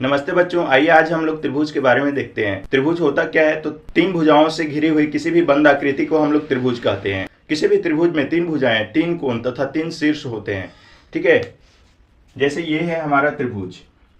नमस्ते बच्चों, आइए आज हम लोग त्रिभुज के बारे में देखते हैं। त्रिभुज होता क्या है? तो तीन भुजाओं से घिरी हुई किसी भी बंद आकृति को हम लोग त्रिभुज कहते हैं। किसी भी त्रिभुज में तीन भुजाएं, तीन कोण तथा तीन शीर्ष होते हैं। ठीक है, जैसे ये है हमारा त्रिभुज,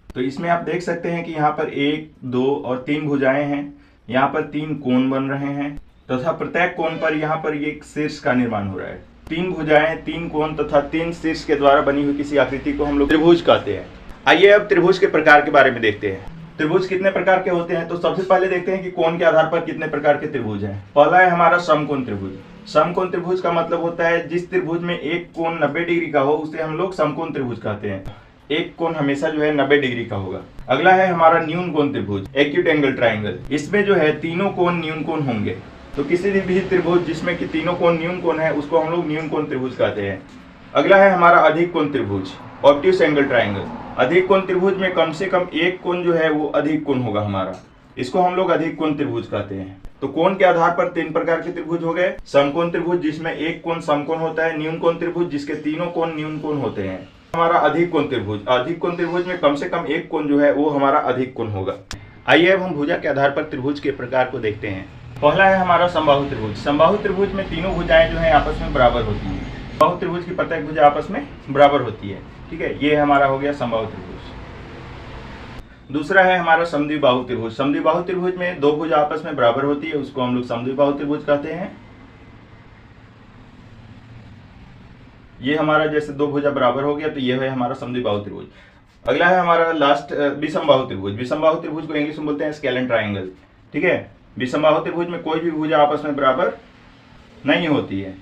तो इसमें आप देख सकते हैं कि यहाँ पर एक, दो और तीन भुजाएं हैं। यहाँ पर तीन कोण बन रहे हैं तथा प्रत्येक कोण पर यहाँ पर एक शीर्ष का निर्माण हो रहा है। तीन भुजाएं, तीन कोण तथा तीन शीर्ष के द्वारा बनी हुई किसी आकृति को हम लोग त्रिभुज कहते हैं। आइए अब त्रिभुज के प्रकार के बारे में देखते हैं। त्रिभुज कितने प्रकार के होते हैं? तो सबसे पहले देखते हैं कि कोण के आधार पर कितने प्रकार के त्रिभुज हैं। पहला है हमारा समकोण त्रिभुज। समकोण त्रिभुज का मतलब होता है जिस त्रिभुज में एक कोण 90 डिग्री का हो उसे हम लोग समकोण त्रिभुज कहते हैं। एक कोण हमेशा जो है 90 डिग्री का होगा। अगला है हमारा न्यून कोण त्रिभुज, एक्यूट एंगल ट्राइंगल। इसमें जो है तीनों कोण न्यून कोण होंगे। तो किसी भी त्रिभुज जिसमें कि तीनों कोण न्यून कोण है उसको हम लोग न्यून कोण त्रिभुज कहते हैं। अगला है हमारा अधिक कोण त्रिभुज, ऑब्ट्यूस एंगल ट्राइंगल। अधिक कोण त्रिभुज में कम से कम एक कोण जो है वो अधिक कोण होगा हमारा, इसको हम लोग अधिक कोण त्रिभुज कहते हैं। तो कोण के आधार पर तीन प्रकार के त्रिभुज हो गए। समकोण त्रिभुज जिसमें एक कोण समकोण होता है, न्यून कोण त्रिभुज जिसके तीनों कोण न्यून कोण होते हैं। हमारा अधिक कोण त्रिभुज, अधिक कोण त्रिभुज में कम से कम एक कोण जो है वो हमारा अधिक कोण होगा। आइए अब हम भुजा के आधार पर त्रिभुज के प्रकार को देखते हैं। पहला है हमारा समबाहु त्रिभुज। समबाहु त्रिभुज में तीनों भुजाएं जो है आपस में बराबर होती है। समबाहु त्रिभुज की प्रत्येक भुजा आपस में बराबर होती है। ठीक है, ये हमारा हो गया समबाहु त्रिभुज। दूसरा है हमारा समद्विबाहु त्रिभुज। समद्विबाहु त्रिभुज में दो भुजा आपस में बराबर होती है, उसको हम लोग समद्विबाहु त्रिभुज कहते हैं। ये हमारा जैसे दो भुजा बराबर हो गया तो ये है हमारा समद्विबाहु त्रिभुज। अगला है हमारा लास्ट विषमबाहु त्रिभुज। विषमबाहु त्रिभुज को इंग्लिश में बोलते हैं स्केलन ट्राइंगल। ठीक है, विषमबाहु त्रिभुज में कोई भी भुजा आपस में बराबर नहीं होती है।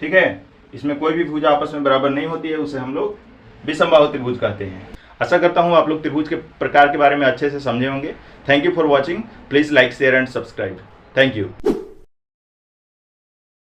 ठीक है, इसमें कोई भी भुजा आपस में बराबर नहीं होती है, उसे हम लोग विषमबाहु त्रिभुज कहते हैं। आशा करता हूँ आप लोग त्रिभुज के प्रकार के बारे में अच्छे से समझे होंगे। Thank you for watching. Please like, share and subscribe. Thank you.